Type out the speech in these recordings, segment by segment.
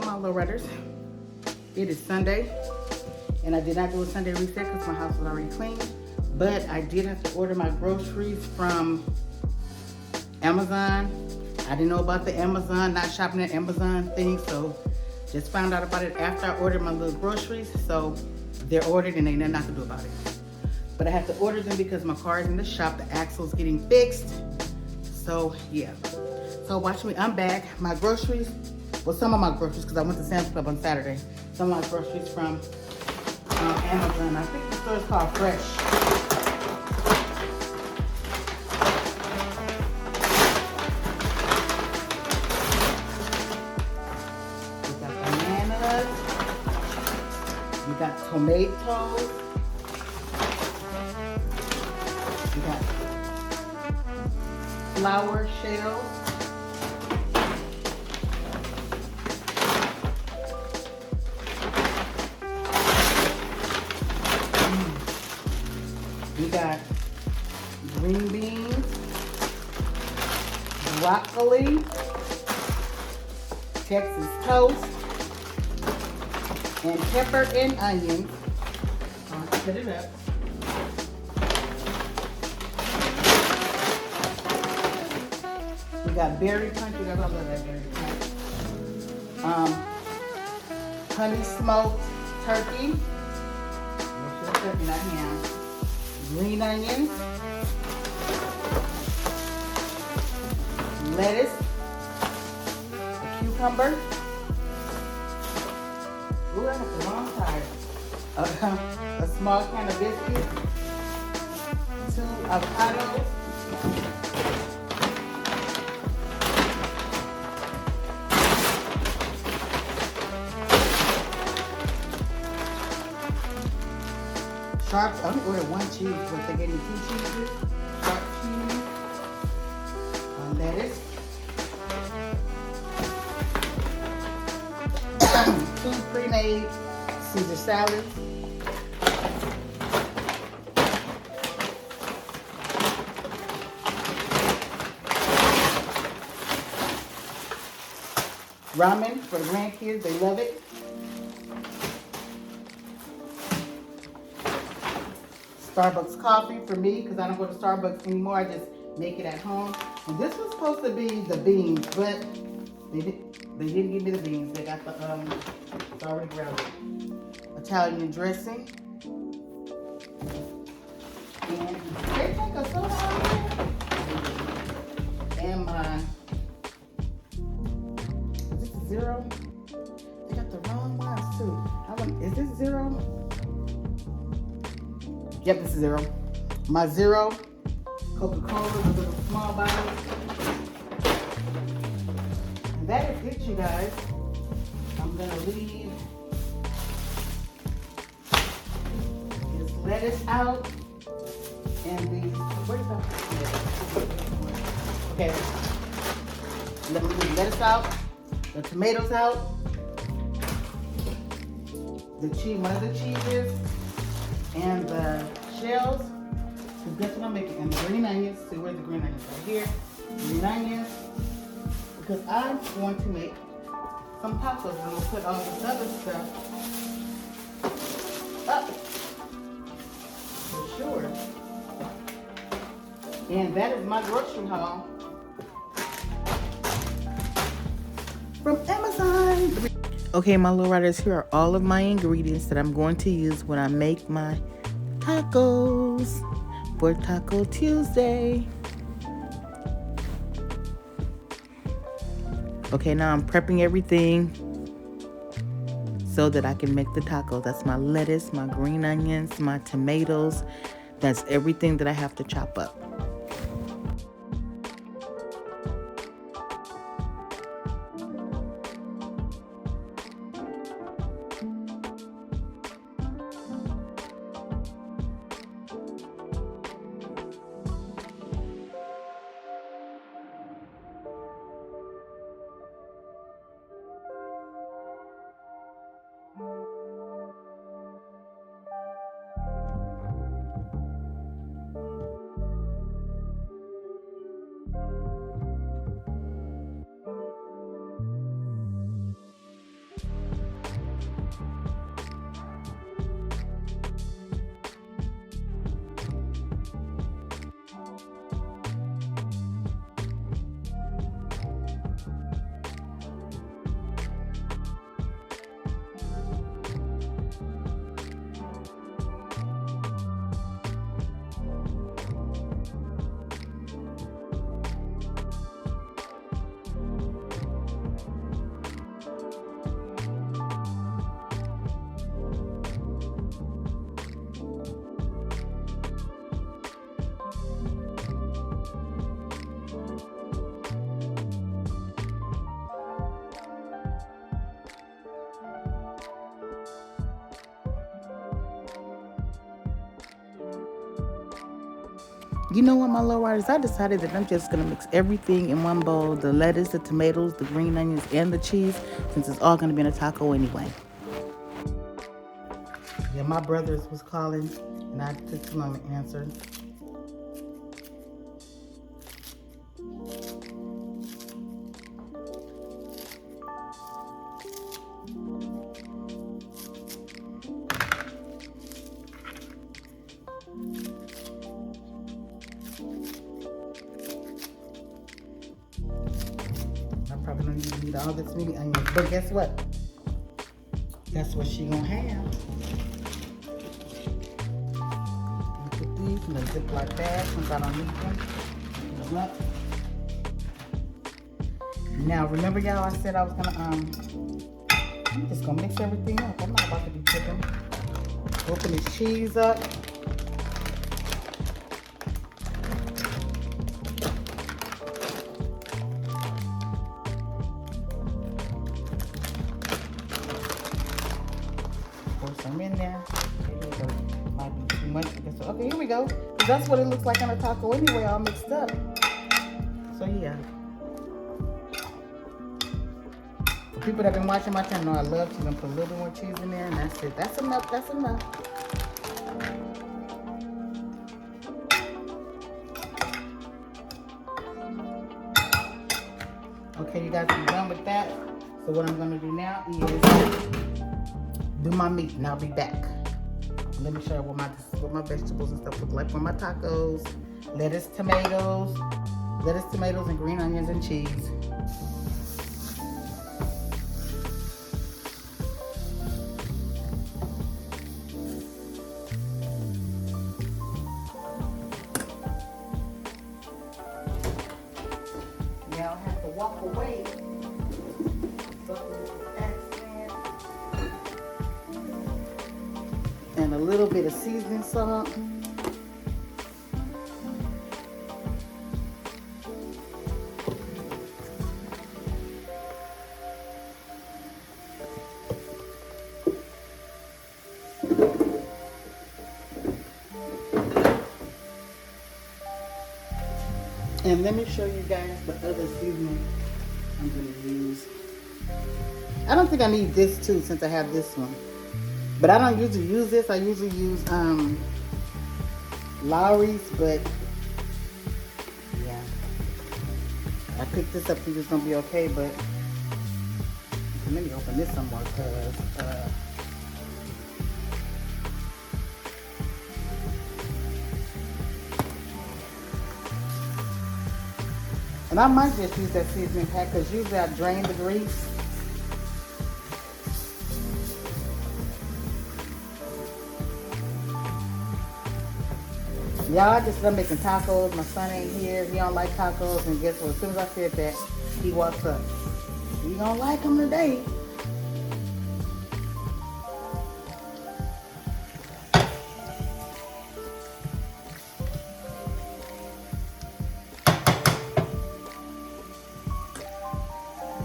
up, my LoRyders? It is Sunday, and I did not do a Sunday reset because my house was already clean. But I did have to order my groceries from Amazon. I didn't know about the Amazon, not shopping at Amazon thing, so just found out about it after I ordered my little groceries. So they're ordered and ain't nothing I can do about it. But I have to order them because my car is in the shop. The axle's getting fixed. So yeah. So watch me, I'm back. My groceries, well, some of my groceries, because I went to Sam's Club on Saturday. Some of my groceries from Amazon. I think the store's called Fresh. We got bananas. We got tomatoes. We got flour shells. We got green beans, broccoli, Texas toast, and pepper and onions. I'll cut it up. We got berry punch. I love that berry punch. Honey smoked turkey. Make sure turkey, not ham. Green onions, lettuce, a cucumber. Ooh, I have the wrong side. A small can of biscuits, 2 avocados, sharp. I only ordered 1 cheese, but they gave me 2 cheeses. Sharp cheese, lettuce, 2 pre-made Caesar salads, ramen for the grandkids. They love it. Starbucks coffee for me because I don't go to Starbucks anymore. I just make it at home. And this was supposed to be the beans, but they didn't give me the beans. They got the it's already grounded. Italian dressing. And they take a soda out here. And my, is this a 0? They got the wrong ones too. Is this 0? Yep, this is 0. My 0 Coca-Cola, the little small bottle. And that is it, you guys. I'm gonna leave this lettuce out and these. Where's that? Okay. Let me leave the lettuce out, the tomatoes out, the cheese, one of the cheeses, and the shells. So guess what I'm making? And the green onions. See, where's the green onions? Right here. Green onions. Because I'm going to make some tacos. And we'll put all this other stuff up. For sure. And that is my grocery haul from Amazon. Okay, my LoRyders, here are all of my ingredients that I'm going to use when I make my tacos for Taco Tuesday. Okay, now I'm prepping everything so that I can make the tacos. That's my lettuce, my green onions, my tomatoes. That's everything that I have to chop up. You know what, my LoRyders? I decided that I'm just gonna mix everything in one bowl: the lettuce, the tomatoes, the green onions, and the cheese, since it's all gonna be in a taco anyway. Yeah, my brothers was calling, and I took too long to answer. I probably don't even need all this many onions, but guess what? That's what she gonna have. Put these in a Ziploc bag since I don't need them. Now remember, y'all, I said I was gonna I'm just gonna mix everything up. I'm not about to be cooking. Open this cheese up. Pour some in there. Might be too much. Okay, here we go. That's what it looks like on a taco anyway, all mixed up. So yeah. For people that have been watching my channel know I love cheese. I'm put a little bit more cheese in there, and that's it. That's enough. That's enough. Okay, you guys, I'm done with that. So what I'm gonna do now is do my meat, and I'll be back. Let me show you what my vegetables and stuff look like for my tacos. Lettuce, tomatoes, and green onions and cheese. Now I have to walk away. And a little bit of seasoning salt. And let me show you guys the other seasoning I'm going to use. I don't think I need this too, since I have this one. But I don't usually use this. I usually use LoRyders, but yeah. I picked this up thinking it's going to be okay, but let me open this some more because and I might just use that seasoning pack because usually I drain the grease. Y'all, just done making tacos. My son ain't here. He don't like tacos. And guess what? As soon as I said that, he walks up. You don't like them today.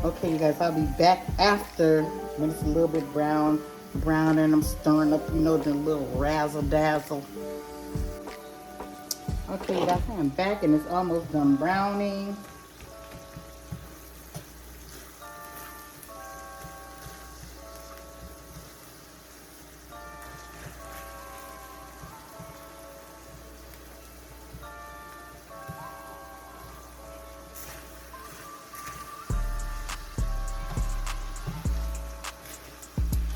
Okay, you guys, I'll be back after when it's a little bit browner, and I'm stirring up, you know, the little razzle dazzle. Okay, guys, I'm back and it's almost done browning.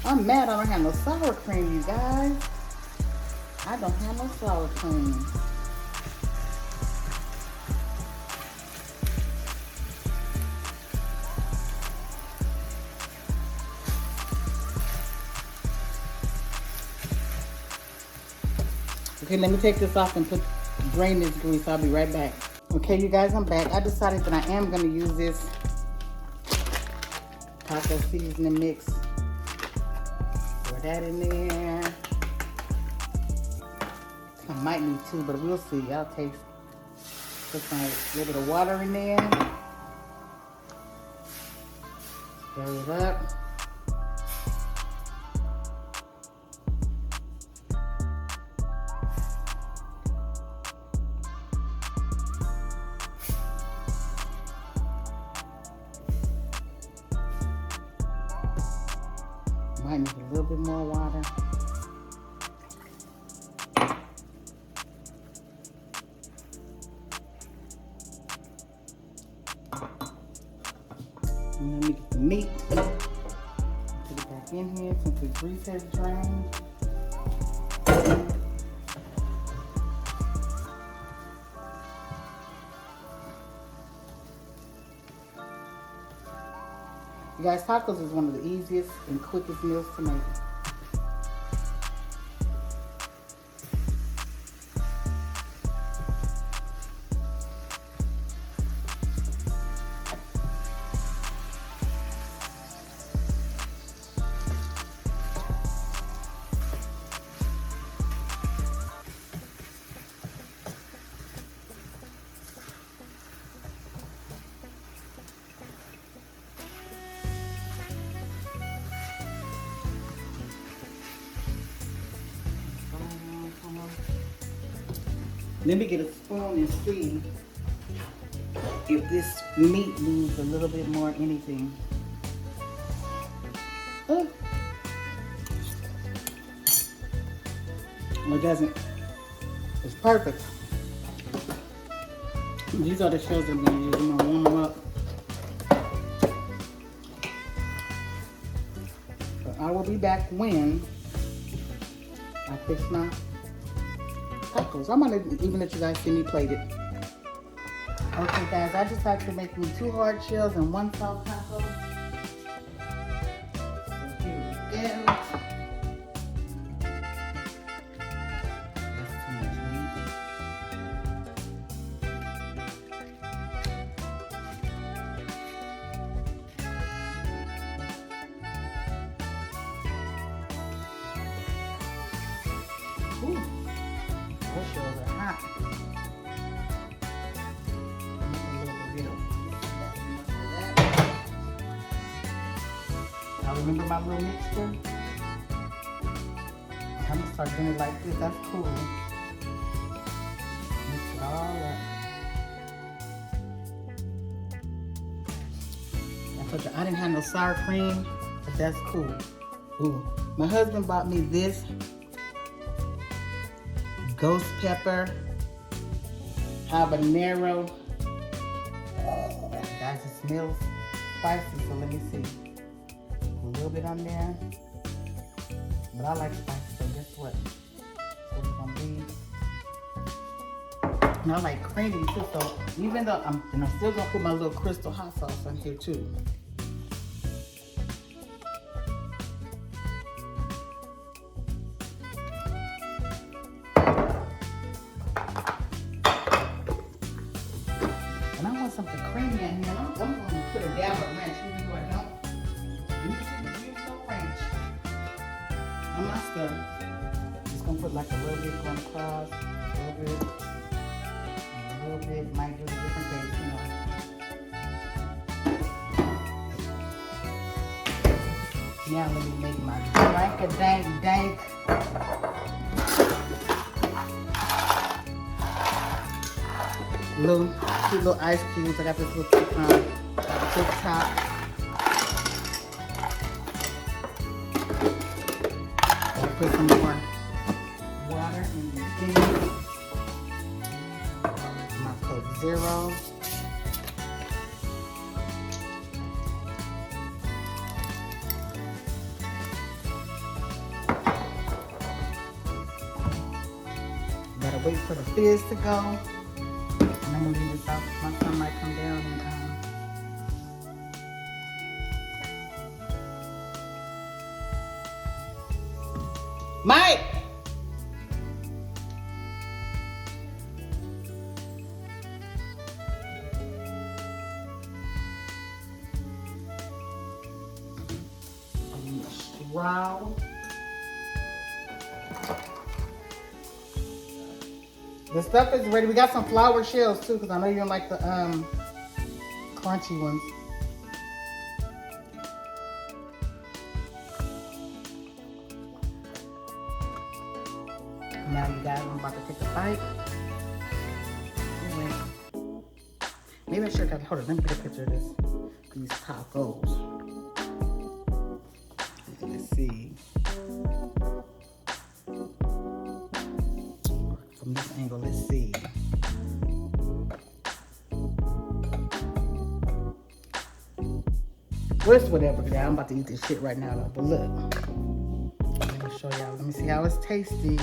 I'm mad I don't have no sour cream, you guys. I don't have no sour cream. Okay, let me take this off and drain this grease. I'll be right back. Okay, you guys, I'm back. I decided that I am going to use this taco seasoning mix. Pour that in there. I might need two, but we'll see. I'll taste. Put some little bit of water in there. Stir it up. Might need a little bit more water. And let me get the meat. Put it back in here since the grease has drained. You guys, tacos is one of the easiest and quickest meals to make. Let me get a spoon and see if this meat moves a little bit more anything. Oh. It doesn't. It's perfect. These are the shells I'm going to use. I'm going to warm them up. But I will be back when I fix my tacos. I'm gonna even let you guys see me plate it. Okay guys, I just like to make me 2 hard shells and 1 soft taco. So here we go. That's too much meat. Ooh. Those shells are hot. Now remember my little mixture? I'm gonna start doing it like this. That's cool. Mix it all up. I told you I didn't have no sour cream, but that's cool. Ooh, my husband bought me this ghost pepper, habanero. Guys, it smells spicy, so let me see. A little bit on there. But I like spicy, so guess what? That's what it's gonna be. And I like creamy too, so even though I'm still gonna put my little crystal hot sauce on here too. And I want something creamy in here. I'm going to put a dab of ranch, even though I don't use no ranch on my stuff. Just going to put like a little bit going across, a little bit, might do a different taste, you know. Now let me make my dank. Cute little ice cubes. I got this little TikTok. I'll put some more water in the thing. My Coke Zero. Gotta wait for the fizz to go. I'm gonna leave this out. My son might come down and Mike! Wow. The stuff is ready. We got some flour shells too, because I know you don't like the crunchy ones. Now you guys, I'm about to take a bite. Anyway, maybe I should have, hold on, let me get a picture of this. These tacos. Let's see. see. From this angle, let's see. Well, it's whatever, today. I'm about to eat this shit right now, though. But look, let me show y'all. Let me see how it's tasting.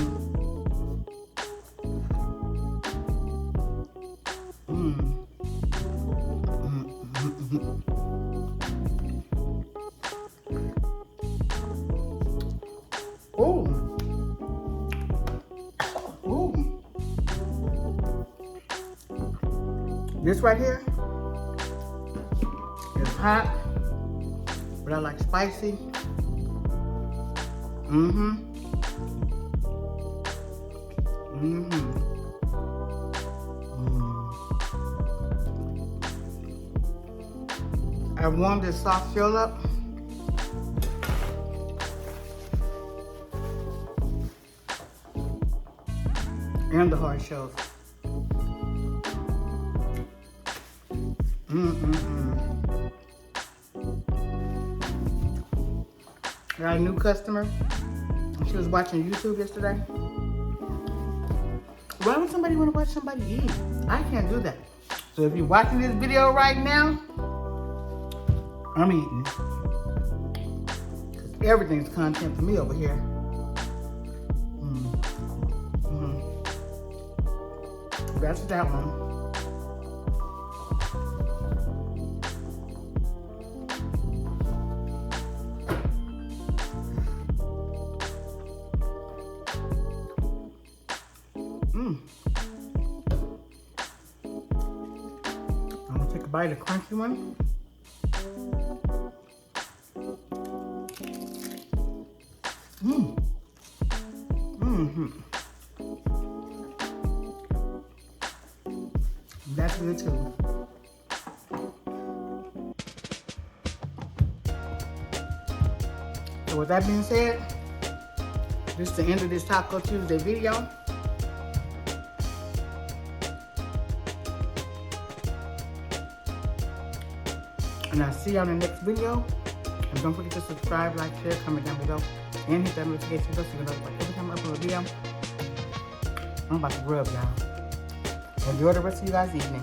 Ooh. Ooh. This right here is hot, but I like spicy. I warmed this soft shell up. And the hard shells. I got a new customer. She was watching YouTube yesterday. Why would somebody want to watch somebody eat? I can't do that. So if you're watching this video right now, I'm eating. 'Cause everything's content for me over here. That's that one. I'm gonna take a bite of the crunchy one. That's good too. So with that being said, this is the end of this Taco Tuesday video. And I'll see you on the next video. And don't forget to subscribe, like, share, comment down below, and hit that notification bell so you know every time I upload a video. I'm about to rub, y'all. Enjoy the rest of you guys' evening.